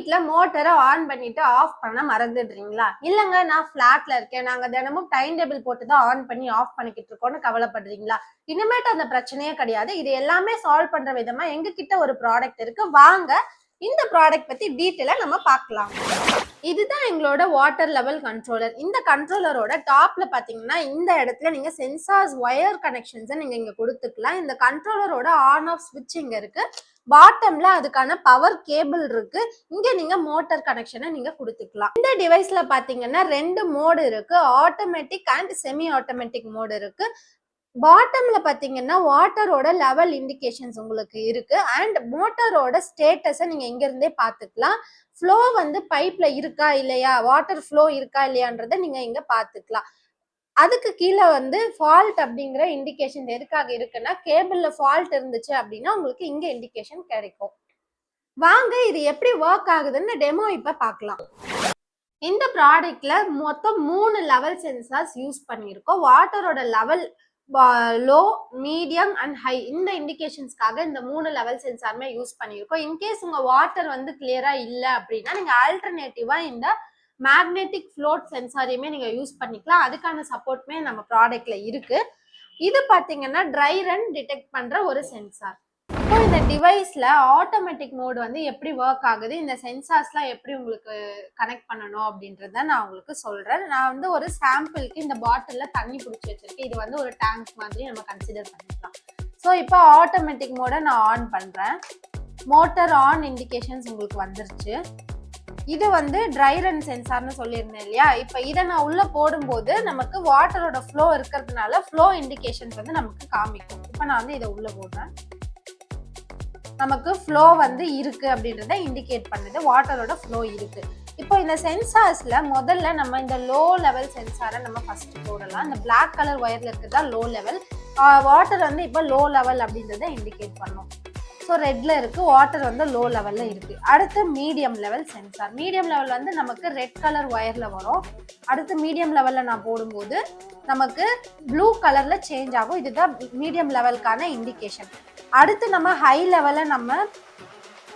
வீட்ல மோட்டரை ஆன் பண்ணிட்டு ஆஃப் பண்ண மறந்துடுறீங்களா? இல்லங்க நான் ஃபிளாட்ல இருக்கேன், நாங்க தினமும் டைம் டேபிள் போட்டு தான் ஆன் பண்ணி ஆஃப் பண்ணிக்கிட்டு இருக்கோம்னு கவலைப்படுறீங்களா? இனிமேட்டு அந்த பிரச்சனையே கிடையாது. இது எல்லாமே சால்வ் பண்ற விதமா எங்க கிட்ட ஒரு ப்ராடக்ட் இருக்கு. வாங்க இந்த ப்ராடக்ட் பத்தி டீட்டெயிலா நம்ம பார்க்கலாம். இதுதான் எங்களோட வாட்டர் லெவல் கண்ட்ரோலர். இந்த கண்ட்ரோலரோட டாப்ல பாத்தீங்கன்னா இந்த இடத்துல நீங்க சென்சார்ஸ் ஒயர் கனெக்ஷன்ஸ் நீங்க இங்க கொடுத்துக்கலாம். இந்த கண்ட்ரோலரோட ஆன் ஆஃப் ஸ்விட்ச் இங்க இருக்கு. பாட்டம்ல அதுக்கான பவர் கேபிள் இருக்கு. இங்க நீங்க மோட்டார் கனெக்ஷனை நீங்க கொடுத்துக்கலாம். இந்த டிவைஸ்ல பாத்தீங்கன்னா 2 மோடு இருக்கு. Automatic and semi automatic mode இருக்கு. பாட்டம்ல பாத்தீங்கன்னா வாட்டரோட லெவல் இண்டிகேஷன்ஸ் உங்களுக்கு இருக்கு. அண்ட் மோட்டரோட ஸ்டேட்டஸை நீங்க இங்க இருந்தே பாத்துக்கலாம். ஃப்ளோ வந்து பைப்ல இருக்கா இல்லையா, வாட்டர் ஃப்ளோ இருக்கா இல்லையான்றத நீங்க இங்க பாத்துக்கலாம். அதுக்கு கீழே வந்து ஃபால்ட் அப்படிங்கிற இண்டிகேஷன் எதுக்காக இருக்குன்னா, கேபிள்ல ஃபால்ட் இருந்துச்சு அப்படின்னா உங்களுக்கு இங்க இண்டிகேஷன் கிடைக்கும். வாங்க இது எப்படி ஒர்க் ஆகுதுன்னு டெமோ இப்ப பார்க்கலாம். இந்த ப்ராடக்ட்ல மொத்தம் 3 லெவல் சென்சார்ஸ் யூஸ் பண்ணியிருக்கோம். வாட்டரோட level low, medium and high இந்த இண்டிகேஷன்ஸ்க்காக இந்த 3 லெவல் சென்சாருமே யூஸ் பண்ணியிருக்கோம். இன்கேஸ் உங்க வாட்டர் வந்து கிளியரா இல்லை அப்படின்னா நீங்க ஆல்டர்னேட்டிவா இந்த மேக்னெட்டிக் ஃப்ளோட் சென்சாரையுமே நீங்க யூஸ் பண்ணிக்கலாம். அதுக்கான சப்போர்ட்மே நம்ம ப்ராடக்ட்ல இருக்கு. இது பாத்தீங்கன்னா ட்ரை ரன் டிடெக்ட் பண்ற ஒரு சென்சார். இப்போ இந்த டிவைஸ்ல ஆட்டோமேட்டிக் மோட் வந்து எப்படி ஒர்க் ஆகுது, இந்த சென்சார்ஸ்லாம் எப்படி உங்களுக்கு கனெக்ட் பண்ணணும் அப்படின்றத நான் உங்களுக்கு சொல்றேன். நான் வந்து ஒரு சாம்பிளுக்கு இந்த பாட்டில்ல தண்ணி பிடிச்சி வச்சிருக்கேன். இது வந்து ஒரு டேங்க் மாதிரி நம்ம கன்சிடர் பண்ணிக்கலாம். ஸோ இப்போ ஆட்டோமேட்டிக் மோட நான் ஆன் பண்றேன். மோட்டர் ஆன் இண்டிகேஷன்ஸ் உங்களுக்கு வந்துருச்சு. இது வந்து ட்ரை ரன் சென்சார்னு சொல்லியிருந்தேன் இல்லையா? இப்போ இதை நான் உள்ள போடும்போது நமக்கு வாட்டரோட ஃப்ளோ இருக்கிறதுனால ஃப்ளோ இண்டிகேஷன்ஸ் வந்து நமக்கு காமிக்கும். இப்போ நான் வந்து இதை உள்ள போடுறேன். நமக்கு ஃப்ளோ வந்து இருக்கு அப்படின்றத இண்டிகேட் பண்ணுது. வாட்டரோட ஃப்ளோ இருக்கு. இப்போ இந்த சென்சார்ஸ்ல முதல்ல நம்ம இந்த லோ லெவல் சென்சாரை நம்ம ஃபர்ஸ்ட் போடலாம். இந்த பிளாக் கலர் ஒயர்ல இருக்கிறதா லோ லெவல். வாட்டர் வந்து இப்போ லோ லெவல் அப்படின்றத இண்டிகேட் பண்ணும். ஸோ ரெட்ல இருக்கு, வாட்டர் வந்து லோ லெவல்ல இருக்கு. அடுத்து medium level sensor. Medium level வந்து நமக்கு ரெட் கலர் ஒயர்ல வரும். அடுத்து மீடியம் லெவல்ல நான் போடும்போது நமக்கு ப்ளூ கலர்ல சேஞ்ச் ஆகும். இதுதான் மீடியம் லெவலுக்கான இண்டிகேஷன். அடுத்து நம்ம ஹை லெவல்ல நம்ம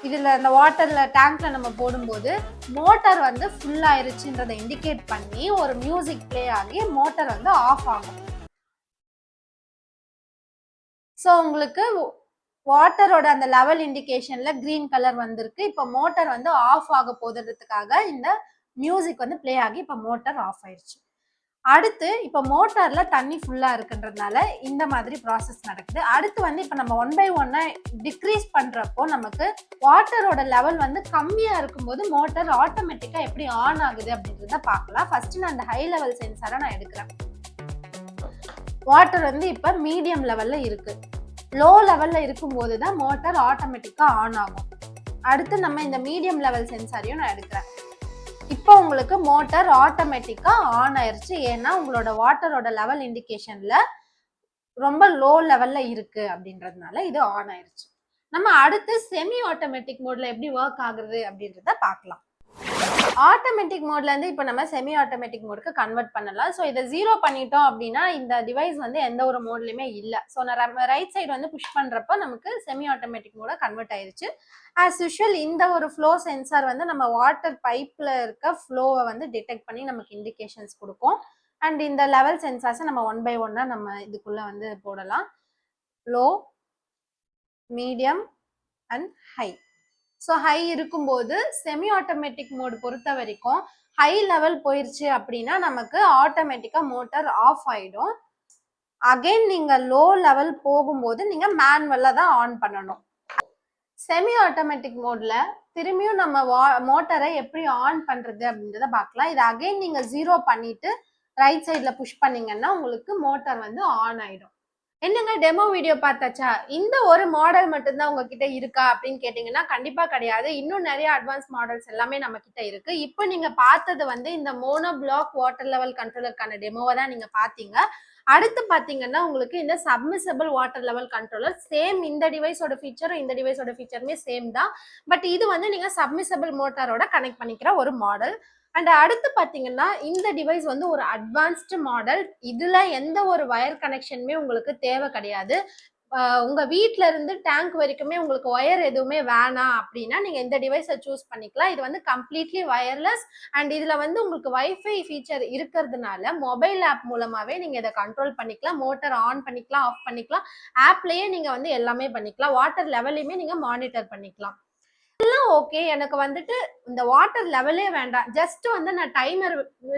இதுல இந்த வாட்டர்ல டேங்க்ல நம்ம போடும்போது மோட்டார் வந்து ஃபுல் ஆயிருச்சுன்றதை இண்டிகேட் பண்ணி ஒரு மியூசிக் பிளே ஆகி மோட்டார் வந்து ஆஃப் ஆகும். ஸோ உங்களுக்கு வாட்டரோட அந்த லெவல் இண்டிகேஷன்ல கிரீன் கலர் வந்திருக்கு. இப்போ மோட்டார் வந்து ஆஃப் ஆக போதுறதுக்காக இந்த மியூசிக் வந்து பிளே ஆகி இப்போ மோட்டார் ஆஃப் ஆயிடுச்சு. அடுத்து இப்போ மோட்டார்ல தண்ணி ஃபுல்லா இருக்குன்றதுனால இந்த மாதிரி ப்ராசஸ் நடக்குது. அடுத்து வந்து இப்போ நம்ம 1 by 1 டிக்ரீஸ் பண்றப்போ நமக்கு வாட்டரோட லெவல் வந்து கம்மியா இருக்கும்போது மோட்டார் ஆட்டோமேட்டிக்கா எப்படி ஆன் ஆகுது அப்படின்றத பார்க்கலாம். ஃபர்ஸ்ட் நான் அந்த ஹை லெவல் சென்சாரை நான் எடுக்கிறேன். வாட்டர் வந்து இப்போ மீடியம் லெவல்ல இருக்கு. லோ லெவல்ல இருக்கும்போது தான் மோட்டார் ஆட்டோமேட்டிக்கா ஆன் ஆகும். அடுத்து நம்ம இந்த மீடியம் லெவல் சென்சாரையும் நான் எடுக்கிறேன். இப்போ உங்களுக்கு மோட்டார் ஆட்டோமேட்டிக்கா ஆன் ஆயிருச்சு. ஏன்னா உங்களோட வாட்டரோட லெவல் இண்டிகேஷன்ல ரொம்ப லோ லெவல்ல இருக்கு அப்படின்றதுனால இது ஆன் ஆயிருச்சு. நம்ம அடுத்து செமி ஆட்டோமேட்டிக் மோட்ல எப்படி ஒர்க் ஆகுது அப்படின்றத பார்க்கலாம். ஆட்டோமேட்டிக் மோட்ல இருந்து இப்போ நம்ம செமி ஆட்டோமேட்டிக் மோடுக்கு கன்வெர்ட் பண்ணலாம். ஸோ இதை 0 பண்ணிட்டோம் அப்படின்னா இந்த டிவைஸ் வந்து எந்த ஒரு மோட்லயுமே இல்லை. ஸோ நம்ம ரைட் சைடு வந்து புஷ் பண்றப்ப நமக்கு செமி ஆட்டோமேட்டிக் மோட கன்வெர்ட் ஆயிருச்சு. ஆஸ் யூஷுவல் இந்த ஒரு ஃப்ளோ சென்சார் வந்து நம்ம வாட்டர் பைப்ல இருக்க ஃப்ளோவை வந்து டிடெக்ட் பண்ணி நமக்கு இண்டிகேஷன்ஸ் கொடுக்கும். அண்ட் இந்த லெவல் சென்சார்ஸை நம்ம 1 by 1 நம்ம இதுக்குள்ள வந்து போடலாம். Low, medium and high. So high இருக்கும்போது செமி ஆட்டோமேட்டிக் மோடு பொறுத்த வரைக்கும் ஹை லெவல் போயிருச்சு அப்படின்னா நமக்கு ஆட்டோமேட்டிக்கா மோட்டார் ஆஃப் ஆயிடும். அகைன் நீங்க லோ லெவல் போகும்போது நீங்க மேனுவலா தான் ஆன் பண்ணணும். செமி ஆட்டோமேட்டிக் மோட்ல திரும்பியும் நம்ம மோட்டரை எப்படி ஆன் பண்றது அப்படின்றத பார்க்கலாம். இது அகைன் நீங்க 0 பண்ணிட்டு ரைட் சைட்ல புஷ் பண்ணீங்கன்னா உங்களுக்கு மோட்டார் வந்து ஆன் ஆயிடும். என்னங்க டெமோ வீடியோ பார்த்தாச்சா? இந்த ஒரு மாடல் மட்டும்தான் உங்ககிட்ட இருக்கா அப்படின்னு கேட்டீங்கன்னா கண்டிப்பா கிடையாது. இன்னும் நிறைய அட்வான்ஸ் மாடல்ஸ் எல்லாமே நம்ம கிட்ட இருக்கு. இப்போ நீங்க பார்த்தது வந்து இந்த மோனோ பிளாக் வாட்டர் லெவல் கண்ட்ரோலருக்கான டெமோவை தான் நீங்க பாத்தீங்க. அடுத்து பாத்தீங்கன்னா உங்களுக்கு இந்த சப்மிசபிள் வாட்டர் லெவல் கண்ட்ரோலர் சேம் இந்த டிவைஸோட ஃபீச்சரும் இந்த டிவைஸோட ஃபீச்சருமே சேம் தான். பட் இது வந்து நீங்க சப்மிசபிள் மோட்டாரோட கனெக்ட் பண்ணிக்கிற ஒரு மாடல். அண்ட் அடுத்து பாத்தீங்கன்னா இந்த டிவைஸ் வந்து ஒரு அட்வான்ஸ்டு மாடல். இதுல எந்த ஒரு வயர் கனெக்ஷனுமே உங்களுக்கு தேவை கிடையாது. உங்க வீட்ல இருந்து டேங்க் வரைக்குமே உங்களுக்கு ஒயர் எதுவுமே வேணாம் அப்படின்னா நீங்க இந்த டிவைஸை சூஸ் பண்ணிக்கலாம். இது வந்து கம்ப்ளீட்லி வயர்லெஸ் அண்ட் இதுல வந்து உங்களுக்கு வைஃபை ஃபீச்சர் இருக்கிறதுனால மொபைல் ஆப் மூலமாவே நீங்க இதை கண்ட்ரோல் பண்ணிக்கலாம். மோட்டர் ஆன் பண்ணிக்கலாம், ஆஃப் பண்ணிக்கலாம். ஆப்லயே நீங்க வந்து எல்லாமே பண்ணிக்கலாம். வாட்டர் லெவலையுமே நீங்க மானிட்டர் பண்ணிக்கலாம். ஓகே, எனக்கு வந்துட்டு இந்த வாட்டர் லெவலே வேண்டாம், ஜஸ்ட் வந்து நான் டைமர்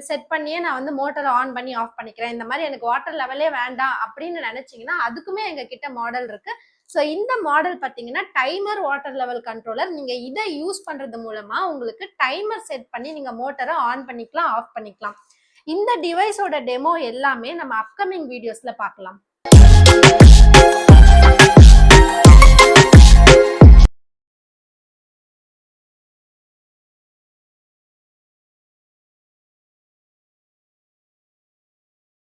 செட் பண்ணியே நான் வந்து மோட்டர் ஆன் பண்ணி ஆஃப் பண்ணிக்கிறேன், இந்த மாதிரி எனக்கு வாட்டர் லெவலே வேண்டாம் அப்படின்னு நினைச்சீங்கன்னா அதுக்குமே எங்க கிட்ட மாடல் இருக்கு. ஸோ இந்த மாடல் பார்த்தீங்கன்னா டைமர் வாட்டர் லெவல் கண்ட்ரோலர். நீங்க இதை யூஸ் பண்றது மூலமா உங்களுக்கு டைமர் செட் பண்ணி நீங்க மோட்டரை ஆன் பண்ணிக்கலாம், ஆஃப் பண்ணிக்கலாம். இந்த டிவைஸோட டெமோ எல்லாமே நம்ம அப்கமிங் வீடியோஸ்ல பார்க்கலாம்.